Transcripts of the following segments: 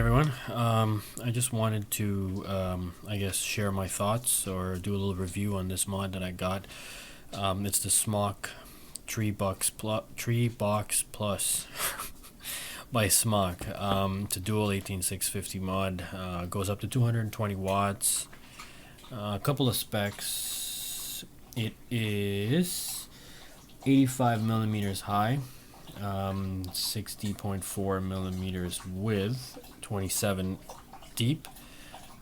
everyone. I just wanted to, I guess, share my thoughts or do a little review on this mod that I got. It's the Smok Treebox Plus by Smok. It's a dual 18650 mod. Goes up to 220 watts. A couple of specs. It is 85 millimeters high. 60.4 millimeters width, 27 deep,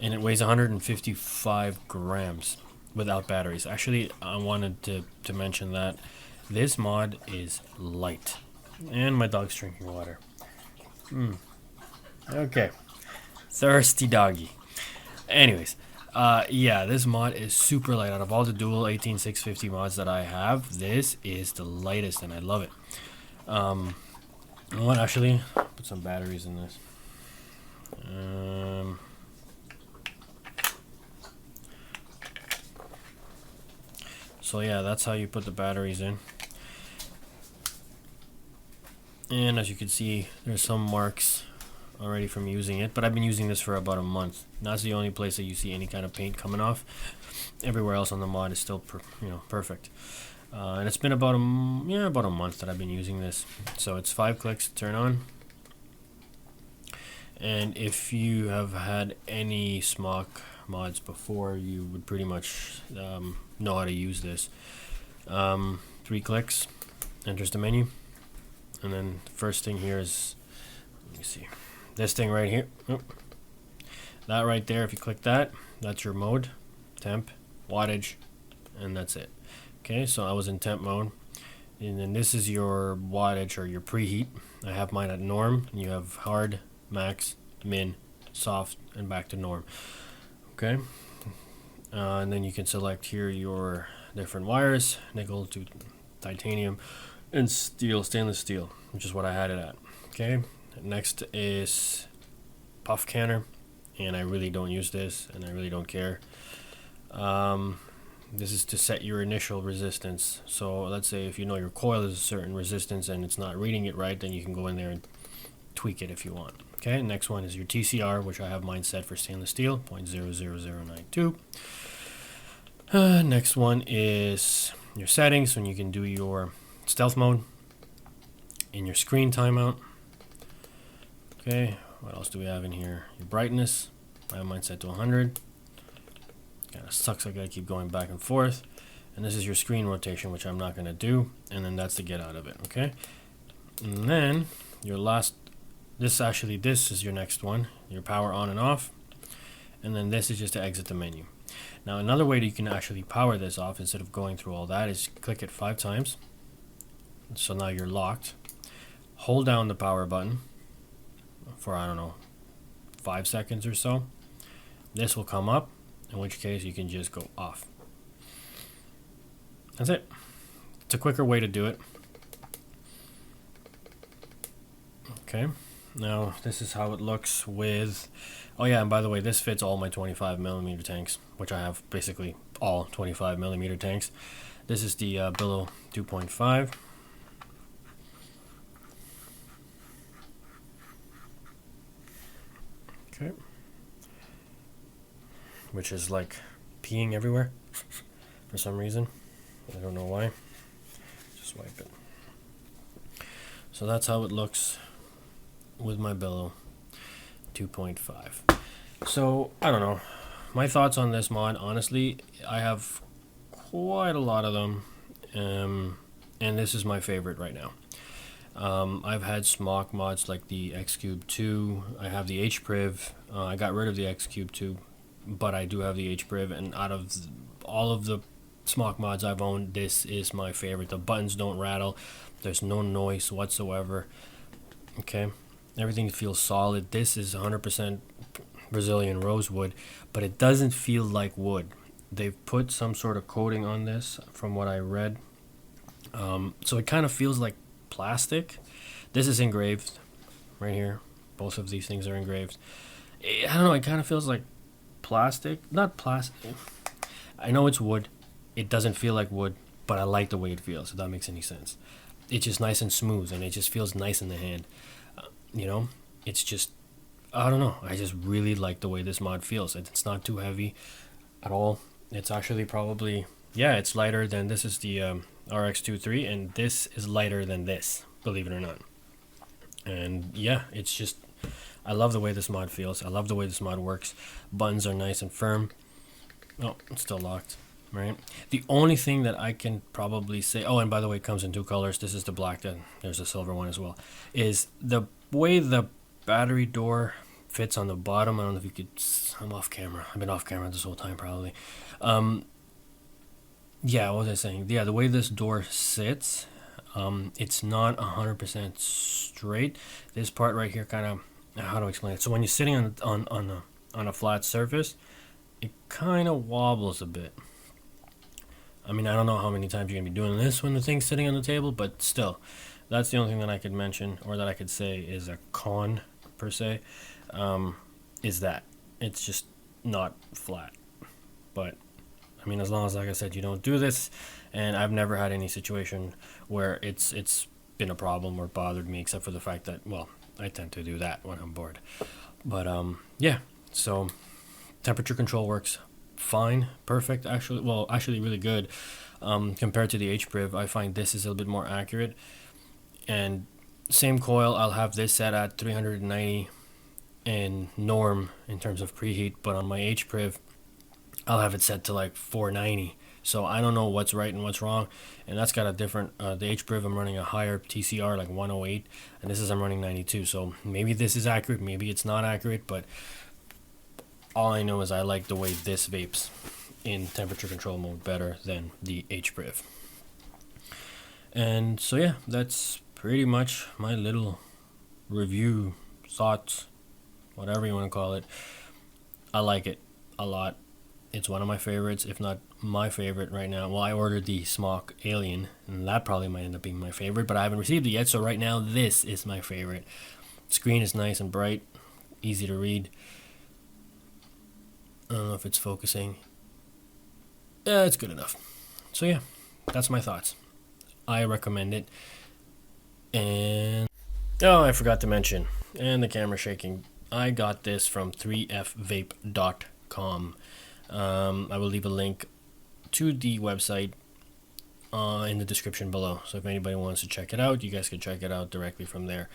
and it weighs 155 grams without batteries. Actually, I wanted to mention that this mod is light. And my dog's drinking water. Okay. Thirsty doggy. Anyways, yeah, this mod is super light. Out of all the dual 18650 mods that I have, this is the lightest and I love it. You know what, actually, put some batteries in this. So yeah, that's how you put the batteries in. And as you can see, there's some marks already from using it, but I've been using this for about a month. That's the only place that you see any kind of paint coming off. Everywhere else on the mod is still perfect. And it's been about a month that I've been using this. So it's 5 clicks to turn on. And if you have had any Smok mods before, you would pretty much know how to use this. 3 clicks, enters the menu, and then the first thing here is, let me see, this thing right here. That right there, if you click that, that's your mode, temp, wattage, and that's it. Okay, so I was in temp mode, and then this is your wattage or your preheat. I have mine at norm, and you have hard, max, min, soft, and back to norm. Okay, and then you can select here your different wires, nickel to titanium, and steel, stainless steel, which is what I had it at. Okay, next is puff canner, and I really don't use this, and I really don't care. This is to set your initial resistance. So let's say if you know your coil is a certain resistance and it's not reading it right, then you can go in there and tweak it if you want. Okay, next one is your TCR, which I have mine set for stainless steel, 0.00092. Next one is your settings, when you can do your stealth mode and your screen timeout. Okay, what else do we have in here? Your brightness, I have mine set to 100. Kind of sucks, I gotta keep going back and forth. And this is your screen rotation, which I'm not gonna do, and then that's to get out of it. Okay, and then your last, this is your next one, your power on and off, and then this is just to exit the menu. Now another way that you can actually power this off instead of going through all that is click it 5 times. So now you're locked. Hold down the power button for, I don't know, 5 seconds or so. This will come up, in which case you can just go off. That's it. It's a quicker way to do it. Okay, now this is how it looks with, oh yeah, and by the way, this fits all my 25 millimeter tanks, which I have basically all 25 millimeter tanks. This is the Billow 2.5. Okay, which is like peeing everywhere for some reason. I don't know why. Just wipe it. So that's how it looks with my Billow 2.5. So I don't know. My thoughts on this mod, honestly, I have quite a lot of them, and this is my favorite right now. I've had Smok mods like the X Cube 2. I have the H-Priv. I got rid of the X Cube 2, but I do have the H-Priv, and out of all of the Smok mods I've owned, this is my favorite. The buttons don't rattle. There's no noise whatsoever. Okay, everything feels solid. This is 100% Brazilian rosewood, but it doesn't feel like wood. They've put some sort of coating on this from what I read. So it kind of feels like plastic. This is engraved right here. Both of these things are engraved. I don't know, it kind of feels like plastic. Not plastic. I know it's wood. It doesn't feel like wood, but I like the way it feels, if that makes any sense. It's just nice and smooth, and it just feels nice in the hand. You know, it's just I don't know. I just really like the way this mod feels. It's not too heavy at all. It's actually probably, yeah, it's lighter than, this is the RX-23, and this is lighter than this, believe it or not. And yeah, it's just, I love the way this mod feels. I love the way this mod works. Buttons are nice and firm. Oh, it's still locked, right? The only thing that I can probably say, oh, and by the way, it comes in two colors. This is the black, and there's a silver one as well, is the way the battery door fits on the bottom. I don't know if you could, I'm off camera. I've been off camera this whole time probably. Yeah, what was I saying? Yeah, the way this door sits, it's not 100% straight. This part right here kind of, how do I explain it? So when you're sitting on a flat surface, it kind of wobbles a bit. I mean, I don't know how many times you're going to be doing this when the thing's sitting on the table, but still, that's the only thing that I could mention, or that I could say is a con, per se, is that it's just not flat. But, I mean, as long as, like I said, you don't do this, and I've never had any situation where it's been a problem or bothered me, except for the fact that, well, I tend to do that when I'm bored. But, yeah, so temperature control works fine, perfect, actually, well, actually really good. Compared to the HPRIV, I find this is a little bit more accurate. And same coil, I'll have this set at 390 in norm in terms of preheat, but on my HPRIV, I'll have it set to like 490. So I don't know what's right and what's wrong, and that's got a different, the HPRIV I'm running a higher TCR, like 108, and this is I'm running 92, so maybe this is accurate, maybe it's not accurate, but all I know is I like the way this vapes in temperature control mode better than the HPRIV. And so yeah, that's pretty much my little review, thoughts, whatever you want to call it. I like it a lot. It's one of my favorites, if not my favorite right now. Well, I ordered the Smok Alien, and that probably might end up being my favorite, but I haven't received it yet, so right now this is my favorite. Screen is nice and bright, easy to read. I don't know if it's focusing. Yeah, it's good enough. So yeah, that's my thoughts. I recommend it. And oh, I forgot to mention, and the camera shaking, I got this from 3fvape.com. I will leave a link to the website in the description below, so if anybody wants to check it out, you guys can check it out directly from there.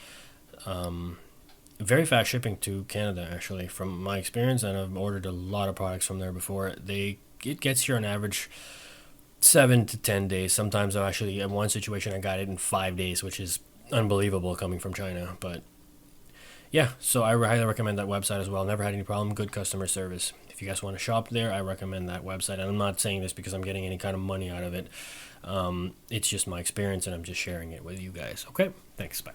Very fast shipping to Canada, actually, from my experience, and I've ordered a lot of products from there before. It gets here on average 7 to 10 days. Sometimes actually, in one situation I got it in 5 days, which is unbelievable coming from China. But yeah, so I highly recommend that website as well. Never had any problem. Good customer service. If you guys want to shop there, I recommend that website. And I'm not saying this because I'm getting any kind of money out of it. It's just my experience, and I'm just sharing it with you guys. Okay, thanks. Bye.